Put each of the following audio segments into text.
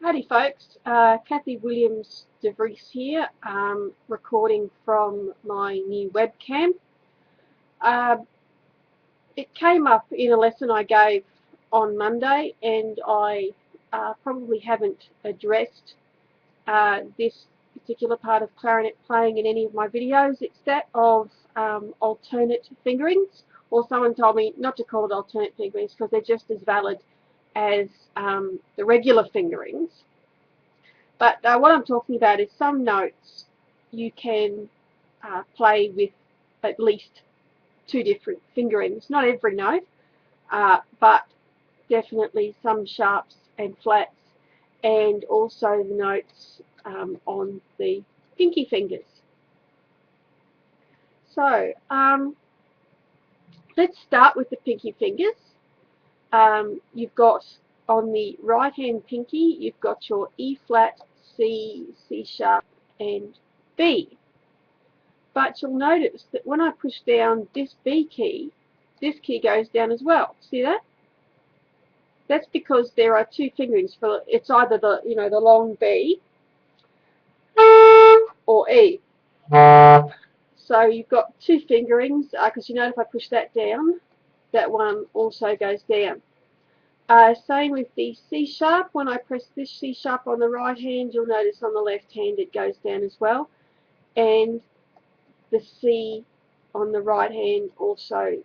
Howdy folks, Kathy Williams-Devries here, recording from my new webcam. It came up in a lesson I gave on Monday, and I probably haven't addressed this particular part of clarinet playing in any of my videos. It's that of alternate fingerings, or someone told me not to call it alternate fingerings because they're just as valid as the regular fingerings. But what I'm talking about is some notes you can play with at least two different fingerings. Not every note, but definitely some sharps and flats, and also the notes on the pinky fingers. So let's start with the pinky fingers. You've got on the right hand pinky, you've got your E flat, C, C sharp and B. But you'll notice that when I push down this B key, this key goes down as well. See that? That's because there are two fingerings for it's either the the long B or E. So you've got two fingerings because if I push that down, that one also goes down. Same with the C sharp. When I press this C sharp on the right hand, you'll notice on the left hand it goes down as well. And the C on the right hand also.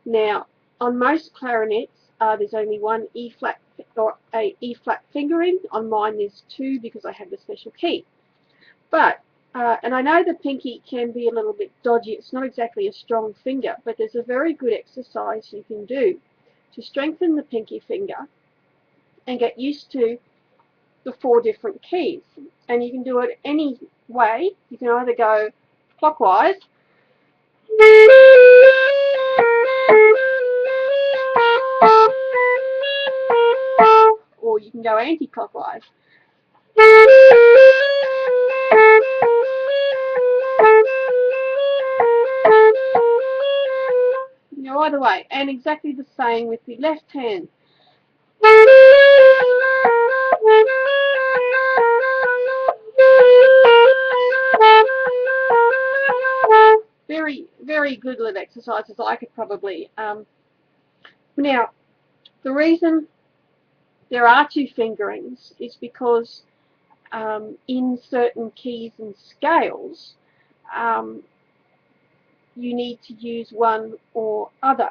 Now, on most clarinets, there's only one E flat or a E flat fingering. On mine there's two because I have the special key. But and I know the pinky can be a little bit dodgy. It's not exactly a strong finger, but there's a very good exercise you can do to strengthen the pinky finger and get used to the four different keys. And you can do it any way. You can either go clockwise, or you can go anti-clockwise. Either way, and exactly the same with the left hand. Very good little exercises. I could probably now the reason there are two fingerings is because in certain keys and scales you need to use one or other.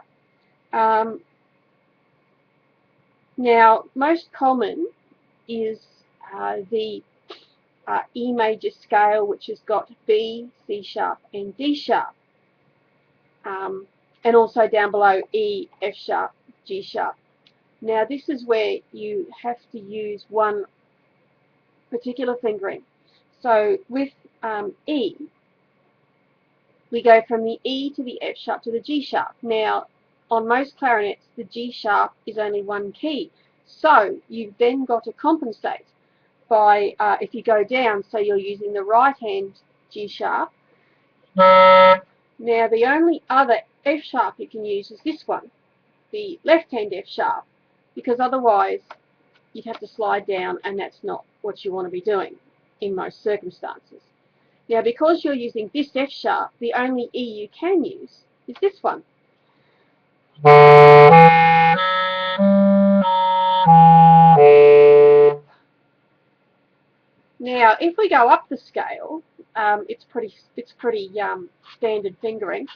Now, most common is the E major scale, which has got B, C sharp, and D sharp, and also down below E, F sharp, G sharp. Now, this is where you have to use one particular fingering. So with E, we go from the E to the F sharp to the G sharp. Now, on most clarinets, the G sharp is only one key. So you've then got to compensate by, if you go down, so you're using the right hand G sharp. Now, the only other F sharp you can use is this one, the left hand F sharp, because otherwise you'd have to slide down, and that's not what you want to be doing in most circumstances. Now, because you're using this F sharp, the only E you can use is this one. Now, if we go up the scale, it's pretty standard fingering.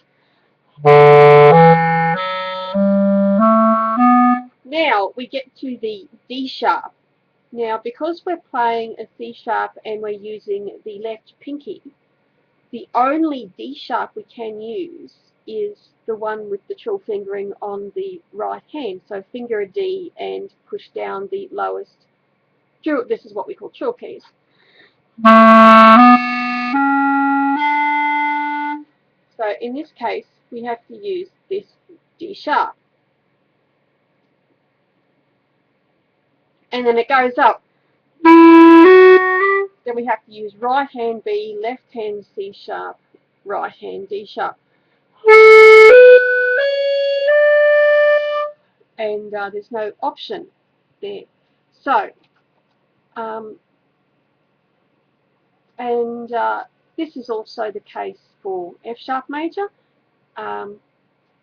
Now we get to the D sharp. Now, because we're playing a C sharp and we're using the left pinky, the only D sharp we can use is the one with the trill fingering on the right hand. So finger a D and push down the lowest trill. This is what we call trill keys. So in this case, we have to use this D sharp. And then it goes up. Then we have to use right hand B, left hand C sharp, right hand D sharp. And there's no option there. So And this is also the case for F sharp major,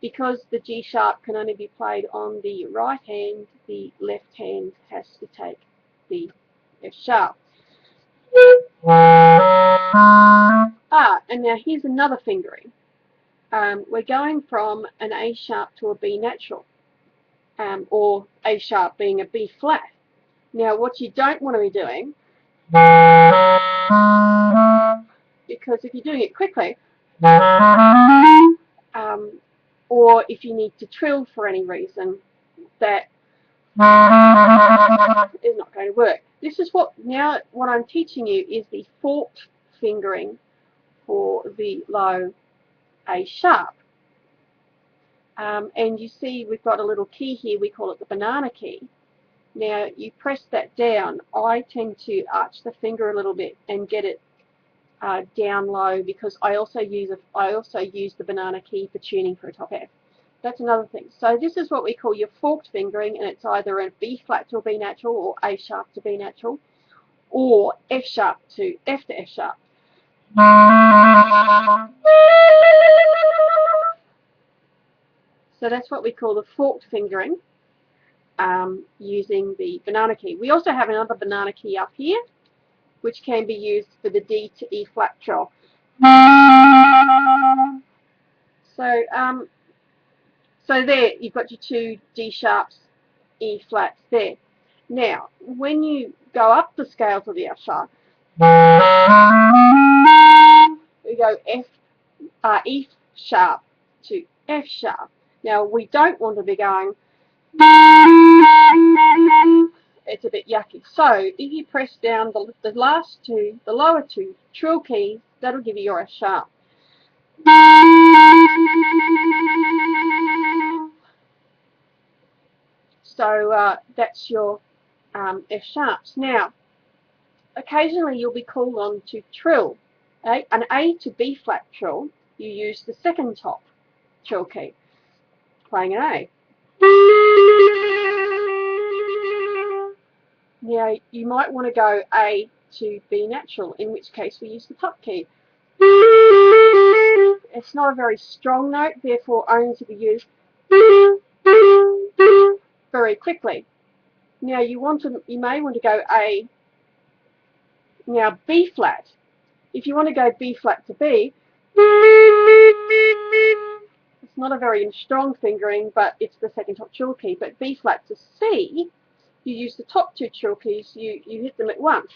because the G sharp can only be played on the right hand, the left hand has to take the F sharp. And now here's another fingering. We're going from an A sharp to a B natural, or A sharp being a B flat. Now what you don't want to be doing, because if you're doing it quickly, or if you need to trill for any reason, that is not going to work. This is what I'm teaching you is the forked fingering for the low A sharp. And you see we've got a little key here, we call it the banana key. Now you press that down. I tend to arch the finger a little bit and get it down low, because I also use the banana key for tuning for a top F. That's another thing. So this is what we call your forked fingering, and it's either a B flat to a B natural, or A sharp to B natural, or F sharp to F sharp. So that's what we call the forked fingering, using the banana key. We also have another banana key up here, which can be used for the D to E flat trill. So there, you've got your two D sharps, E flats there. Now, when you go up the scale to the F sharp, we go E sharp to F sharp. Now, we don't want to be going, it's a bit yucky. So, if you press down the lower two trill keys, that'll give you your F sharp. So that's your F sharps. Now, occasionally you'll be called on to trill. An A to B flat trill, you use the second top trill key, playing an A. Now, you might want to go A to B natural, in which case we use the top key. It's not a very strong note, therefore only to be used very quickly. Now you may want to go A. Now B flat. If you want to go B flat to B, it's not a very strong fingering, but it's the second top trill key. But B flat to C, you use the top two trill keys. You hit them at once.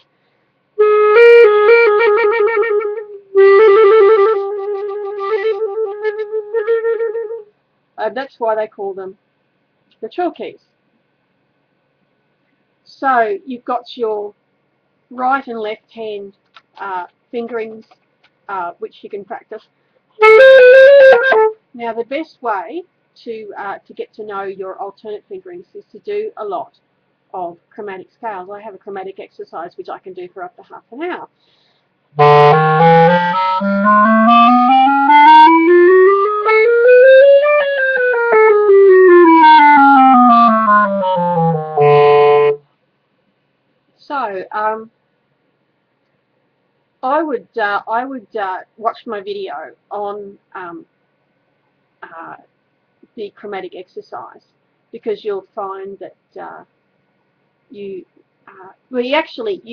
That's why they call them the trill keys. So you've got your right and left hand fingerings, which you can practice. Now the best way to get to know your alternate fingerings is to do a lot of chromatic scales. I have a chromatic exercise which I can do for up to half an hour. So I would watch my video on the chromatic exercise, because you'll find that you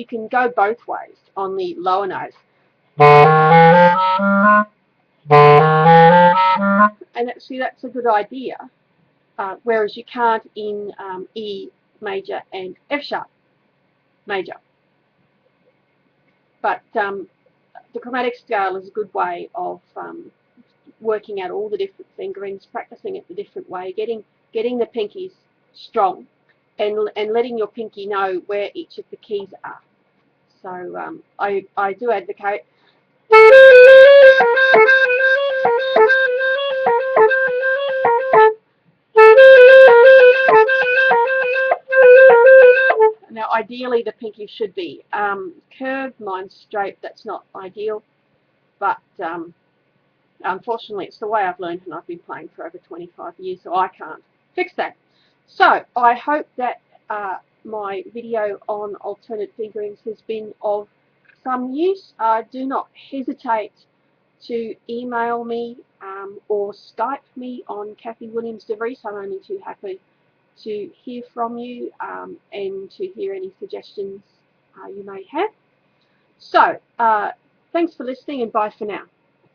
can go both ways on the lower notes, and actually that's a good idea, whereas you can't in E major and F sharp major. But the chromatic scale is a good way of working out all the different fingerings, practicing it the different way, getting the pinkies strong, and letting your pinky know where each of the keys are. So I do advocate now. Ideally, the pinky should be curved. Mine's straight. That's not ideal, but unfortunately, it's the way I've learned, and I've been playing for over 25 years, so I can't fix that. So I hope that my video on alternate fingerings has been of some use, do not hesitate to email me or Skype me on Kathy Williams-Devries. I'm only too happy to hear from you and to hear any suggestions you may have. So, thanks for listening, and bye for now.